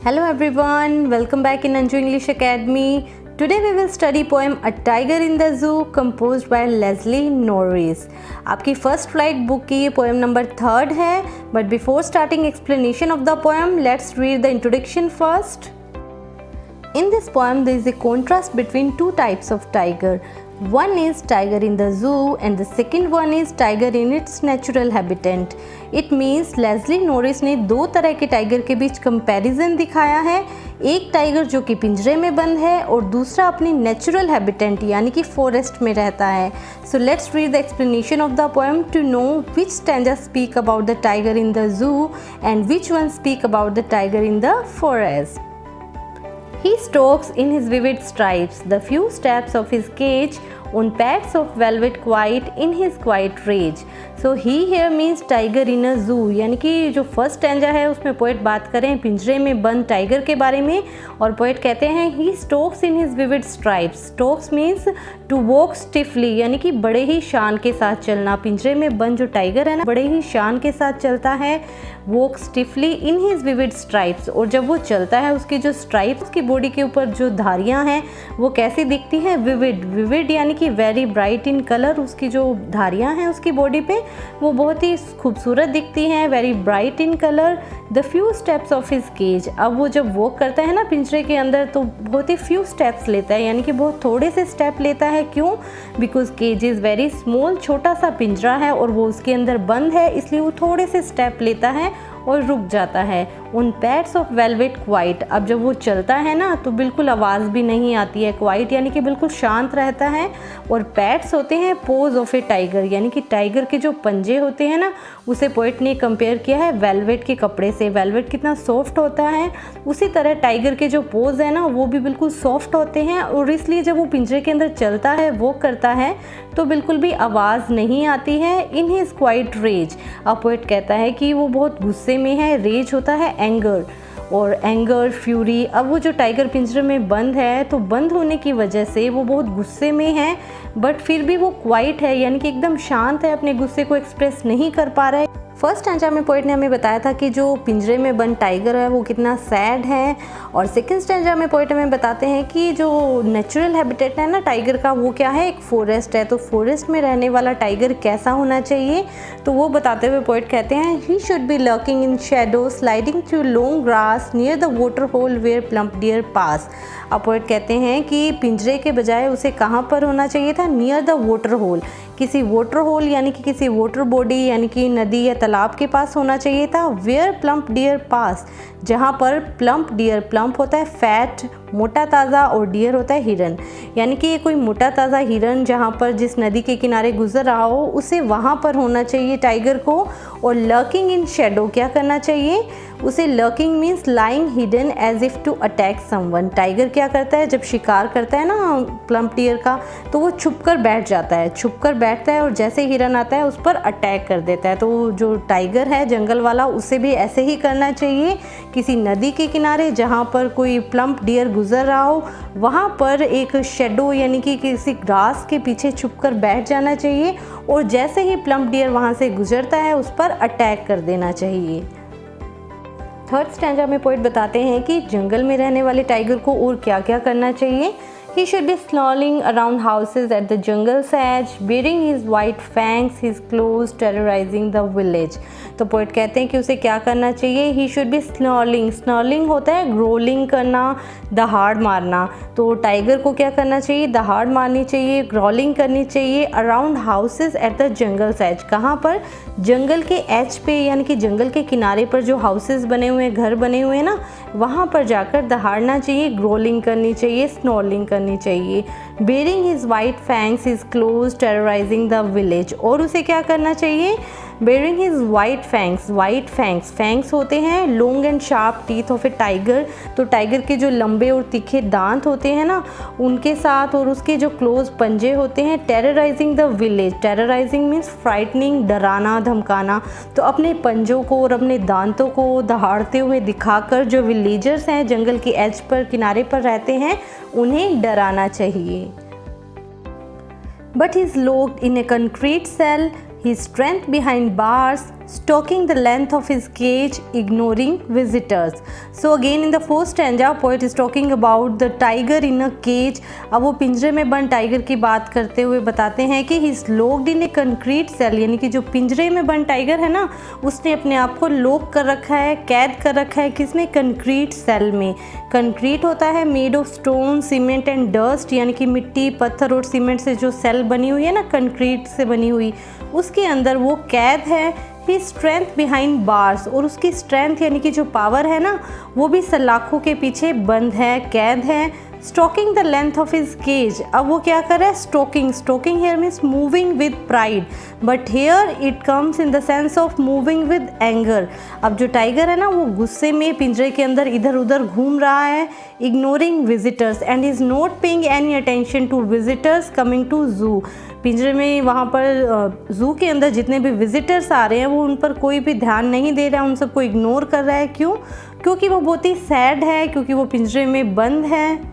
Hello everyone, welcome back in Anju English Academy. Today we will study poem A Tiger in the Zoo composed by Leslie Norris. आपकी first flight book की ये poem number 3 है, but before starting explanation of the poem, let's read the introduction first. In this poem, there is a contrast between two types of tiger. One is tiger in the zoo and the second one is tiger in its natural habitat. It means Leslie Norris ने दो तरह के tiger के बीच comparison दिखाया है, एक tiger जो कि पिंजरे में बंद है और दूसरा अपनी नेचुरल हैबिटेट यानी कि फॉरेस्ट में रहता है. So let's read the explanation of the poem to know which stanza speak about the tiger in the zoo and which one speak about the tiger in the forest. He stalks in his vivid stripes, the few steps of his cage on pads of velvet quiet in his quiet rage. So he here means tiger in a zoo, यानी कि जो first stanza है उसमें poet बात करें पिंजरे में बंद टाइगर के बारे में और पोएट कहते हैं he stalks in his vivid stripes. Stalks means to walk stiffly, यानी कि बड़े ही शान के साथ चलना. पिंजरे में बंद जो टाइगर है ना बड़े ही शान के साथ चलता है. walk stiffly in his vivid stripes, और जब वो चलता है उसकी जो स्ट्राइप्स की बॉडी के ऊपर जो धारियां हैं वो कैसी दिखती हैं? विविड. विविड यानी कि वेरी ब्राइट इन कलर. उसकी जो धारियां हैं उसकी बॉडी पे वो बहुत ही खूबसूरत दिखती हैं, very bright in colour. The few steps of his cage. अब वो जब वॉक करता है ना पिंजरे के अंदर तो बहुत ही फ्यू स्टेप्स लेता है, यानी कि बहुत थोड़े से स्टेप लेता है. क्यों? Because cage is very small. छोटा सा पिंजरा है और वो उसके अंदर बंद है, इसलिए वो थोड़े से स्टेप लेता है और रुक जाता है. उन पैड्स ऑफ वेलवेट क्वाइट. अब जब वो चलता है ना तो बिल्कुल आवाज़ भी नहीं आती है. क्वाइट यानी कि बिल्कुल शांत रहता है. और पैड्स होते हैं पोज ऑफ ए टाइगर, यानी कि टाइगर के जो पंजे होते हैं ना उसे पोएट ने कंपेयर किया है वेलवेट के कपड़े से. वेलवेट कितना सॉफ्ट होता है, उसी तरह टाइगर के जो पोज है ना वो भी बिल्कुल सॉफ्ट होते हैं और इसलिए जब वो पिंजरे के अंदर चलता है वॉक करता है तो बिल्कुल भी आवाज़ नहीं आती है. In his quiet rage. अब पोएट कहता है कि वो बहुत गुस्से में है. रेज होता है एंगर, और एंगर फ्यूरी. अब वो जो टाइगर पिंजरे में बंद है तो बंद होने की वजह से वो बहुत गुस्से में है, बट फिर भी वो क्वाइट है यानी कि एकदम शांत है, अपने गुस्से को एक्सप्रेस नहीं कर पा रहा है. फर्स्ट स्टैंजा में पोएट ने हमें बताया था कि जो पिंजरे में बंद टाइगर है वो कितना सैड है, और सेकंड स्टैंजा में पोएट हमें बताते हैं कि जो नेचुरल हैबिटेट है ना टाइगर का वो क्या है? एक फॉरेस्ट है. तो फॉरेस्ट में रहने वाला टाइगर कैसा होना चाहिए? तो वो बताते हुए पोएट कहते हैं he should be lurking in shadow sliding through long grass near the water hole where plump deer pass. अब पोएट कहते हैं कि पिंजरे के बजाय उसे कहाँ पर होना चाहिए था? Near the water hole. किसी वाटर होल यानी कि किसी वाटर बॉडी यानी कि नदी या तालाब के पास होना चाहिए था. वेयर प्लम्प डियर पास, जहाँ पर प्लम्प डियर. प्लम्प होता है फैट मोटा ताज़ा और डियर होता है हिरन, यानी कि ये कोई मोटा ताज़ा हिरन जहाँ पर जिस नदी के किनारे गुजर रहा हो उसे वहाँ पर होना चाहिए टाइगर को. और लर्किंग इन शेडो क्या करना चाहिए उसे? Lurking means lying hidden as if two attack someone. Tiger क्या करता है जब शिकार करता है ना प्लम्प डियर का तो वो छुप कर बैठ जाता है. छुप कर बैठता है और जैसे हिरन आता है उस पर अटैक कर देता है. तो जो टाइगर है जंगल वाला उसे भी ऐसे ही करना चाहिए. किसी नदी के किनारे जहाँ पर कोई प्लम्प डियर गुजर रहा हो वहाँ पर एक शेडो यानी कि किसी ग्रास के पीछे छुपकर बैठ जाना चाहिए और जैसे ही प्लम्प डियर वहाँ से गुजरता है उस पर अटैक कर देना चाहिए. थर्ड स्टैंजा में पोएट बताते हैं कि जंगल में रहने वाले टाइगर को और क्या क्या करना चाहिए. He should be snarling around houses at the jungle's edge, bearing his white fangs, his claws terrorizing the village. तो पोएट कहते हैं कि उसे क्या करना चाहिए? He should be snarling. Snarling होता है ग्रोलिंग करना, दहाड़ मारना. तो टाइगर को क्या करना चाहिए? दहाड़ मारनी चाहिए, ग्रोलिंग करनी चाहिए. Around houses at the jungle's edge. कहाँ पर? जंगल के एज पे यानी कि जंगल के किनारे पर जो हाउसेज बने हुए हैं, घर बने हुए हैं ना, वहाँ पर जाकर दहाड़ना चाहिए, ग्रोलिंग करनी चाहिए, स्नॉर्लिंग करनी चाहिए. Baring his white fangs his claws terrorising the village. और उसे क्या करना चाहिए? Baring his white fangs. White fangs. Fangs होते हैं long and sharp teeth of a tiger. तो टाइगर के जो लंबे और तीखे दांत होते हैं ना उनके साथ, और उसके जो क्लोज पंजे होते हैं. Terrorising the village. Terrorising means frightening, डराना धमकाना. तो अपने पंजों को और अपने दांतों को दहाड़ते हुए दिखाकर जो विलेजर्स हैं जंगल के एज पर किनारे पर रहते हैं उन्हें डराना चाहिए. But he's locked in a concrete cell, his strength behind bars, stalking the length of his cage, ignoring visitors. So again in the first stanza, poet is talking about the tiger in a cage. अब वो पिंजरे में बंद tiger की बात करते हुए बताते हैं कि he's locked in a concrete cell, यानी कि जो पिंजरे में बंद टाइगर है ना, उसने अपने आप को लॉक कर रखा है, कैद कर रखा है किसमें, कंक्रीट सेल में। कंक्रीट होता है made of stone, cement and dust, यानी कि मिट्टी, पत्थर और सीमेंट से जो सेल बनी हुई है ना, कंक्रीट से बनी हुई, उसके अंदर वो कैद है। ही स्ट्रेंथ बिहाइंड बार्स, और उसकी स्ट्रेंथ यानी कि जो पावर है ना, वो भी सलाखों के पीछे बंद है, कैद है। Stalking the length of his cage, अब वो क्या कर रहा है, stalking. Stalking here means moving with pride, but here it comes in the sense of moving with anger. अब जो टाइगर है ना, वो गुस्से में पिंजरे के अंदर इधर उधर घूम रहा है। Ignoring visitors and is not paying any attention to visitors coming to zoo. पिंजरे में वहाँ पर ज़ू के अंदर जितने भी विजिटर्स आ रहे हैं, वो उन पर कोई भी ध्यान नहीं दे रहा है, उन सबको इग्नोर कर रहा है। क्यों? क्योंकि वो बहुत ही सैड है, क्योंकि वो पिंजरे में बंद है।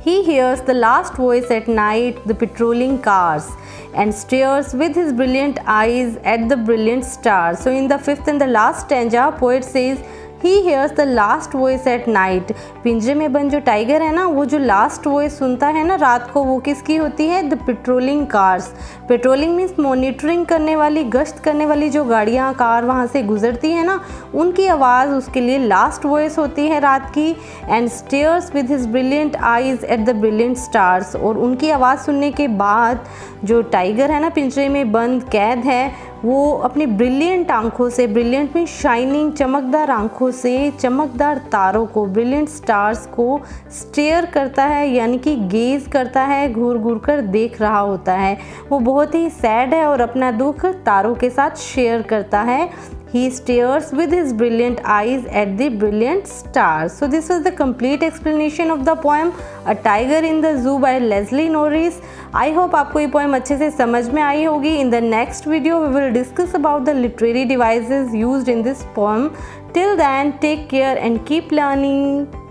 He hears the last voice at night, the patrolling cars, and stares with his brilliant eyes at the brilliant stars. So in the fifth and the last stanza, poet says he hears the last voice at night. पिंजरे में बंद जो tiger है ना, वो जो last voice सुनता है ना रात को, वो किसकी होती है, the patrolling cars. Patrolling means monitoring करने वाली, गश्त करने वाली जो गाड़ियाँ, कार वहाँ से गुजरती है ना, उनकी आवाज़ उसके लिए लास्ट वॉइस होती है रात की। And stairs with his brilliant eyes at the brilliant stars, और उनकी आवाज़ सुनने के बाद जो टाइगर है ना, पिंजरे में बंद कैद है, वो अपनी ब्रिलियंट आंखों से, ब्रिलियंट में शाइनिंग, चमकदार आंखों से चमकदार तारों को, ब्रिलियंट स्टार्स को स्टेयर करता है, यानी कि गेज करता है, घूर घूर कर देख रहा होता है। वो बहुत ही सैड है और अपना दुख तारों के साथ शेयर करता है। He stares with his brilliant eyes at the brilliant stars. So this was the complete explanation of the poem A Tiger in the Zoo by Leslie Norris. I hope आपको ये poem अच्छे से समझ में आई होगी. In the next video we will discuss about the literary devices used in this poem. Till then, take care and keep learning.